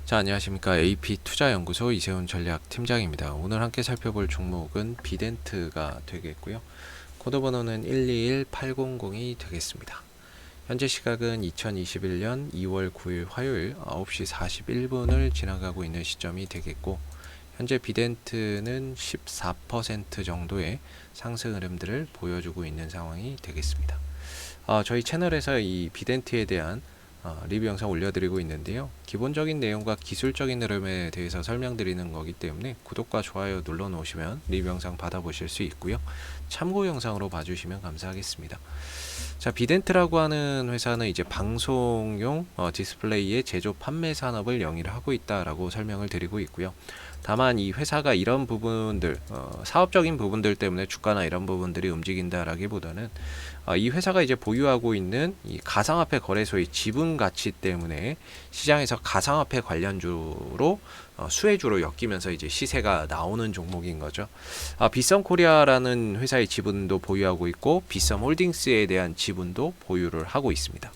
자, 안녕하십니까. AP투자연구소 이세훈 전략팀장입니다. 오늘 함께 살펴볼 종목은 비덴트가 되겠고요. 코드 번호는 121800이 되겠습니다. 현재 시각은 2021년 2월 9일 화요일 9시 41분을 지나가고 있는 시점이 되겠고, 현재 비덴트는 14% 정도의 상승 흐름들을 보여주고 있는 상황이 되겠습니다. 저희 채널에서 이 비덴트에 대한 리뷰 영상 올려드리고 있는데요. 기본적인 내용과 기술적인 흐름에 대해서 설명드리는 거기 때문에 구독과 좋아요 눌러 놓으시면 리뷰 영상 받아보실 수 있고요. 참고 영상으로 봐주시면 감사하겠습니다. 자, 비덴트라고 하는 회사는 이제 방송용 디스플레이의 제조 판매 산업을 영위를 하고 있다라고 설명을 드리고 있고요. 다만 이 회사가 이런 부분들, 사업적인 부분들 때문에 주가나 이런 부분들이 움직인다라기보다는 이 회사가 이제 보유하고 있는 이 가상화폐 거래소의 지분 가치 때문에 시장에서 가상화폐 관련주로 수혜주로 엮이면서 이제 시세가 나오는 종목인 거죠. 비썸 코리아라는 회사의 지분도 보유하고 있고 비썸 홀딩스에 대한 지분도 보유를 하고 있습니다.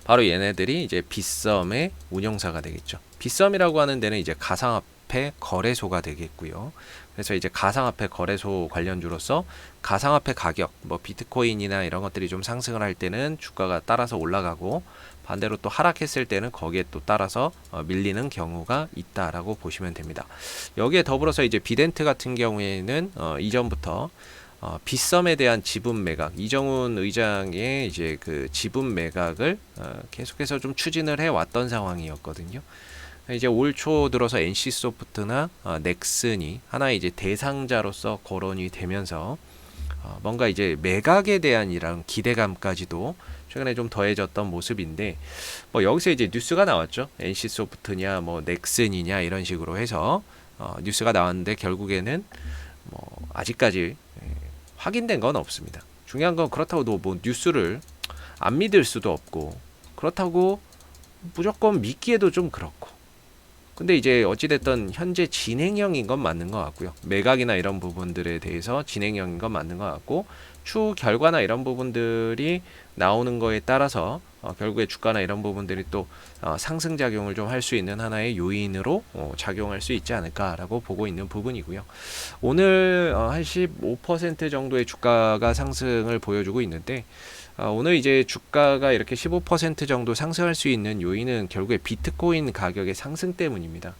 바로 얘네들이 이제 비썸의 운영사가 되겠죠. 비썸이라고 하는 데는 이제 가상화폐 거래소가 되겠고요. 그래서 이제 가상화폐 거래소 관련주로서 가상화폐 가격, 뭐 비트코인이나 이런 것들이 좀 상승을 할 때는 주가가 따라서 올라가고, 반대로 또 하락했을 때는 거기에 또 따라서 밀리는 경우가 있다라고 보시면 됩니다. 여기에 더불어서 이제 비덴트 같은 경우에는 이전부터 비썸에 대한 지분 매각, 이정훈 의장의 이제 그 지분 매각을 계속해서 좀 추진을 해 왔던 상황이었거든요. 이제 올 초 들어서 NC소프트나 넥슨이 하나의 이제 대상자로서 거론이 되면서 뭔가 이제 매각에 대한 이런 기대감까지도 최근에 좀 더해졌던 모습인데, 뭐 여기서 이제 뉴스가 나왔죠. NC소프트냐 뭐 넥슨이냐 이런 식으로 해서 뉴스가 나왔는데 결국에는 뭐 아직까지 확인된 건 없습니다. 중요한 건 그렇다고 뭐 뉴스를 안 믿을 수도 없고, 그렇다고 무조건 믿기에도 좀 그렇고. 근데 이제 어찌됐든 현재 진행형인 건 맞는 것 같고요. 매각이나 이런 부분들에 대해서 진행형인 건 맞는 것 같고, 추후 결과나 이런 부분들이 나오는 거에 따라서 결국에 주가나 이런 부분들이 또 상승 작용을 좀 할 수 있는 하나의 요인으로 작용할 수 있지 않을까라고 보고 있는 부분이고요. 오늘 한 15% 정도의 주가가 상승을 보여주고 있는데, 오늘 이제 주가가 이렇게 15% 정도 상승할 수 있는 요인은 결국에 비트코인 가격의 상승 때문입니다.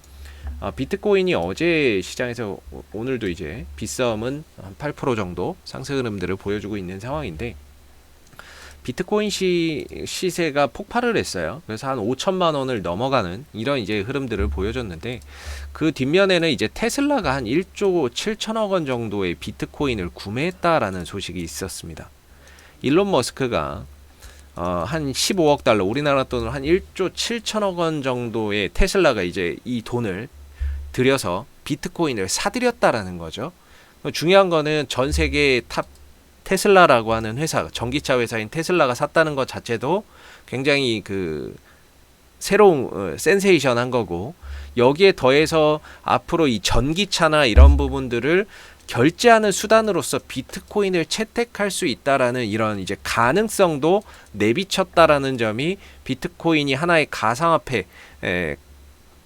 비트코인이 어제 시장에서 오늘도 이제 비썸은 한 8% 정도 상승 흐름들을 보여주고 있는 상황인데, 비트코인 시세가 폭발을 했어요. 그래서 한 5천만 원을 넘어가는 이런 이제 흐름들을 보여줬는데, 그 뒷면에는 이제 테슬라가 한 1조 7천억 원 정도의 비트코인을 구매했다라는 소식이 있었습니다. 일론 머스크가 한 15억 달러, 우리나라 돈으로 한 1조 7천억 원 정도의 테슬라가 이제 이 돈을 들여서 비트코인을 사들였다라는 거죠. 중요한 거는 전 세계 탑 테슬라라고 하는 회사, 전기차 회사인 테슬라가 샀다는 것 자체도 굉장히 그 새로운 센세이션한 거고, 여기에 더해서 앞으로 이 전기차나 이런 부분들을 결제하는 수단으로서 비트코인을 채택할 수 있다라는 이런 이제 가능성도 내비쳤다라는 점이 비트코인이 하나의 가상화폐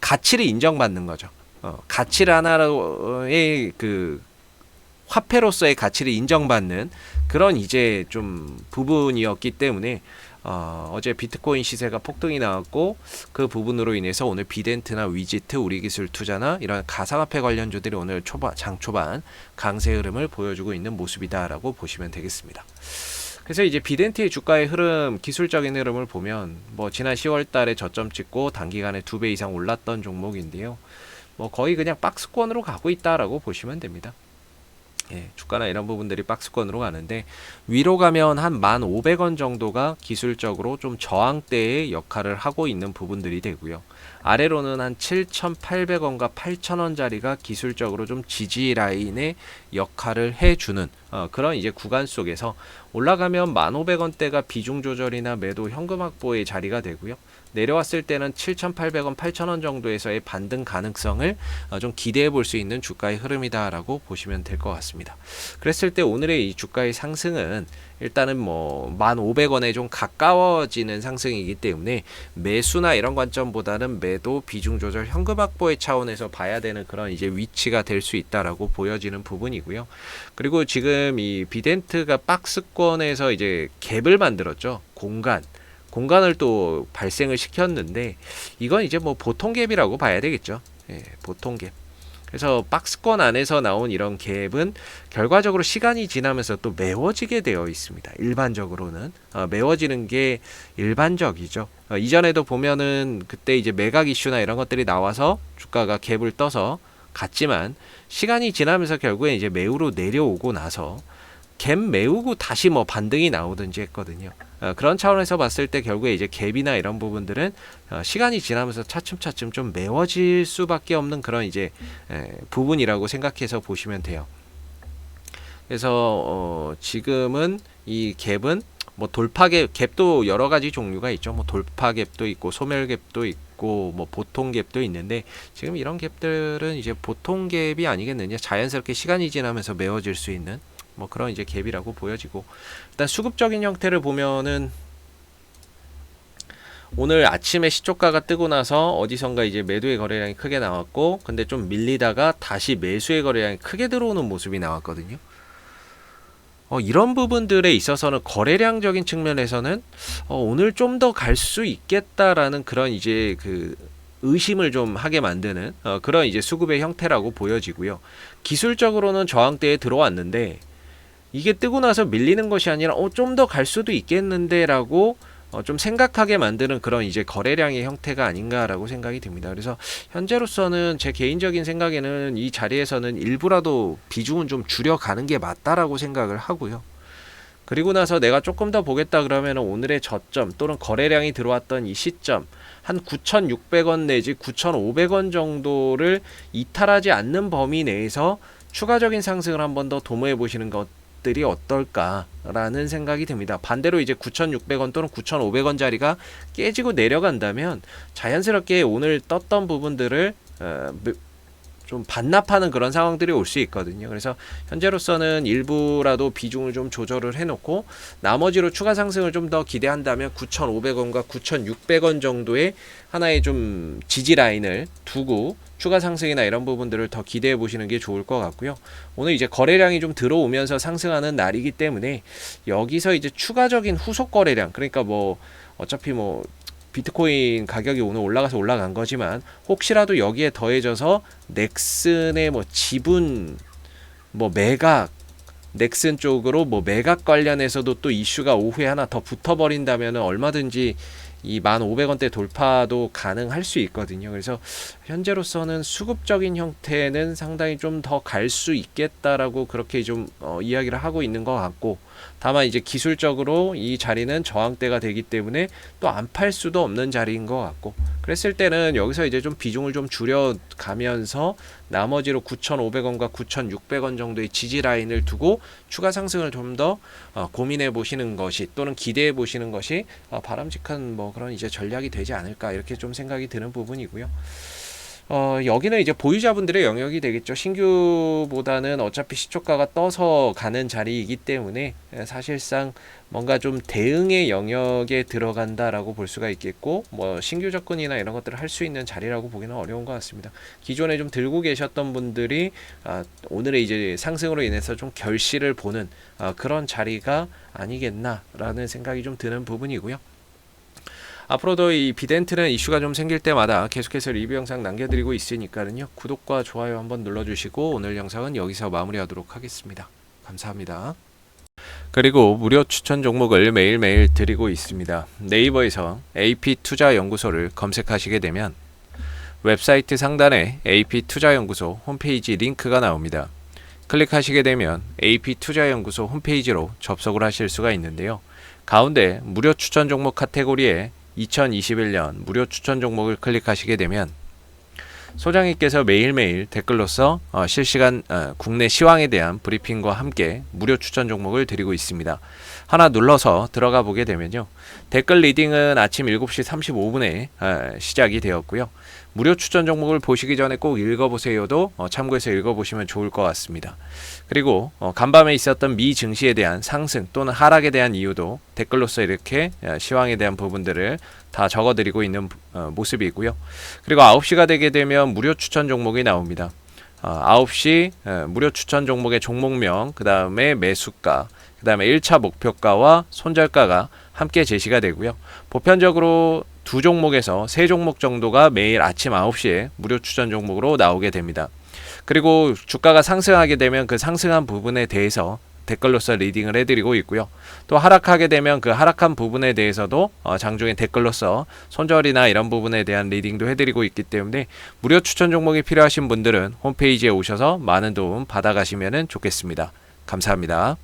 가치를 인정받는 거죠. 가치를 하나의 그 화폐로서의 가치를 인정받는 그런 이제 좀 부분이었기 때문에 어제 비트코인 시세가 폭등이 나왔고, 그 부분으로 인해서 오늘 비덴트나 위지트, 우리기술투자나 이런 가상화폐 관련주들이 오늘 장 초반 강세 흐름을 보여주고 있는 모습이다라고 보시면 되겠습니다. 그래서 이제 비덴트의 주가의 흐름, 기술적인 흐름을 보면 뭐 지난 10월 달에 저점 찍고 단기간에 2배 이상 올랐던 종목인데요. 뭐 거의 그냥 박스권으로 가고 있다라고 보시면 됩니다. 주가나 이런 부분들이 박스권으로 가는데, 위로 가면 한 1,500원 정도가 기술적으로 좀 저항대의 역할을 하고 있는 부분들이 되고요. 아래로는 한 7,800원과 8,000원짜리가 기술적으로 좀 지지 라인의 역할을 해주는 그런 이제 구간 속에서 올라가면 1,500원대가 비중 조절이나 매도 현금 확보의 자리가 되고요. 내려왔을 때는 7,800원, 8,000원 정도에서의 반등 가능성을 좀 기대해 볼 수 있는 주가의 흐름이다라고 보시면 될 것 같습니다. 그랬을 때 오늘의 이 주가의 상승은 일단은 뭐 1,500원에 좀 가까워지는 상승이기 때문에 매수나 이런 관점보다는 매도 비중 조절 현금 확보의 차원에서 봐야 되는 그런 이제 위치가 될 수 있다라고 보여지는 부분이고요. 그리고 지금 이 비덴트가 박스권에서 이제 갭을 만들었죠. 공간을 또 발생을 시켰는데 이건 이제 뭐 보통 갭이라고 봐야 되겠죠. 예, 보통 갭. 그래서 박스권 안에서 나온 이런 갭은 결과적으로 시간이 지나면서 또 메워지게 되어 있습니다. 일반적으로는 메워지는 게 일반적이죠. 이전에도 보면은 그때 이제 매각 이슈나 이런 것들이 나와서 주가가 갭을 떠서 갔지만 시간이 지나면서 결국에 이제 매우로 내려오고 나서 갭 메우고 다시 뭐 반등이 나오든지 했거든요. 그런 차원에서 봤을 때 결국에 이제 갭이나 이런 부분들은 시간이 지나면서 차츰차츰 좀 메워질 수밖에 없는 그런 이제 부분이라고 생각해서 보시면 돼요. 그래서 지금은 이 갭은 뭐 갭도 여러 가지 종류가 있죠. 뭐 돌파 갭도 있고 소멸 갭도 있고 뭐 보통 갭도 있는데 지금 이런 갭들은 이제 보통 갭이 아니겠느냐. 자연스럽게 시간이 지나면서 메워질 수 있는 뭐 그런 이제 갭이라고 보여지고, 일단 수급적인 형태를 보면은 오늘 아침에 시초가가 뜨고 나서 어디선가 이제 매도의 거래량이 크게 나왔고, 근데 좀 밀리다가 다시 매수의 거래량이 크게 들어오는 모습이 나왔거든요. 이런 부분들에 있어서는 거래량적인 측면에서는 오늘 좀 더 갈 수 있겠다라는 그런 이제 그 의심을 좀 하게 만드는 그런 이제 수급의 형태라고 보여지고요. 기술적으로는 저항대에 들어왔는데 이게 뜨고 나서 밀리는 것이 아니라 좀 더 갈 수도 있겠는데 라고 좀 생각하게 만드는 그런 이제 거래량의 형태가 아닌가라고 생각이 듭니다. 그래서 현재로서는 제 개인적인 생각에는 이 자리에서는 일부라도 비중은 좀 줄여가는 게 맞다라고 생각을 하고요. 그리고 나서 내가 조금 더 보겠다 그러면 오늘의 저점 또는 거래량이 들어왔던 이 시점 한 9,600원 내지 9,500원 정도를 이탈하지 않는 범위 내에서 추가적인 상승을 한번 더 도모해 보시는 것들이 어떨까라는 생각이 듭니다. 반대로 이제 9,600원 또는 9,500원 자리가 깨지고 내려간다면 자연스럽게 오늘 떴던 부분들을 좀 반납하는 그런 상황들이 올 수 있거든요. 그래서 현재로서는 일부라도 비중을 좀 조절을 해놓고 나머지로 추가 상승을 좀 더 기대한다면 9,500원과 9,600원 정도의 하나의 좀 지지 라인을 두고 추가 상승이나 이런 부분들을 더 기대해 보시는 게 좋을 것 같고요. 오늘 이제 거래량이 좀 들어오면서 상승하는 날이기 때문에 여기서 이제 추가적인 후속 거래량, 그러니까 뭐 어차피 뭐 비트코인 가격이 오늘 올라간 거지만 혹시라도 여기에 더해져서 넥슨의 뭐 지분 뭐 매각, 넥슨 쪽으로 뭐 매각 관련해서도 또 이슈가 오후에 하나 더 붙어버린다면 얼마든지 이 1,500원대 돌파도 가능할 수 있거든요. 그래서 현재로서는 수급적인 형태는 상당히 좀 더 갈 수 있겠다라고 그렇게 좀 이야기를 하고 있는 것 같고, 다만 이제 기술적으로 이 자리는 저항대가 되기 때문에 또 안 팔 수도 없는 자리인 것 같고, 그랬을 때는 여기서 이제 좀 비중을 좀 줄여가면서 나머지로 9,500원과 9,600원 정도의 지지 라인을 두고 추가 상승을 좀 더 고민해 보시는 것이 또는 기대해 보시는 것이 바람직한 뭐 그런 이제 전략이 되지 않을까 이렇게 좀 생각이 드는 부분이고요. 여기는 이제 보유자분들의 영역이 되겠죠. 신규보다는 어차피 시초가가 떠서 가는 자리이기 때문에 사실상 뭔가 좀 대응의 영역에 들어간다라고 볼 수가 있겠고, 뭐 신규 접근이나 이런 것들을 할 수 있는 자리라고 보기는 어려운 것 같습니다. 기존에 좀 들고 계셨던 분들이 오늘의 이제 상승으로 인해서 좀 결실을 보는 그런 자리가 아니겠나라는 생각이 좀 드는 부분이고요. 앞으로도 이 비덴트는 이슈가 좀 생길 때마다 계속해서 리뷰 영상 남겨드리고 있으니까요. 구독과 좋아요 한번 눌러주시고 오늘 영상은 여기서 마무리하도록 하겠습니다. 감사합니다. 그리고 무료 추천 종목을 매일매일 드리고 있습니다. 네이버에서 AP투자연구소를 검색하시게 되면 웹사이트 상단에 AP투자연구소 홈페이지 링크가 나옵니다. 클릭하시게 되면 AP투자연구소 홈페이지로 접속을 하실 수가 있는데요. 가운데 무료 추천 종목 카테고리에 2021년 무료 추천 종목을 클릭하시게 되면 소장님께서 매일매일 댓글로서 실시간 국내 시황에 대한 브리핑과 함께 무료 추천 종목을 드리고 있습니다. 하나 눌러서 들어가 보게 되면요. 댓글 리딩은 아침 7시 35분에 시작이 되었고요. 무료 추천 종목을 보시기 전에 꼭 읽어보세요도 참고해서 읽어보시면 좋을 것 같습니다. 그리고 간밤에 있었던 미 증시에 대한 상승 또는 하락에 대한 이유도 댓글로서 이렇게 시황에 대한 부분들을 다 적어드리고 있는 모습이고요. 그리고 9시가 되게 되면 무료 추천 종목이 나옵니다. 9시 무료 추천 종목의 종목명, 그 다음에 매수가, 그 다음에 1차 목표가와 손절가가 함께 제시가 되고요. 보편적으로 두 종목에서 세 종목 정도가 매일 아침 9시에 무료 추천 종목으로 나오게 됩니다. 그리고 주가가 상승하게 되면 그 상승한 부분에 대해서 댓글로서 리딩을 해드리고 있고요. 또 하락하게 되면 그 하락한 부분에 대해서도 장중에 댓글로서 손절이나 이런 부분에 대한 리딩도 해드리고 있기 때문에 무료 추천 종목이 필요하신 분들은 홈페이지에 오셔서 많은 도움 받아가시면 좋겠습니다. 감사합니다.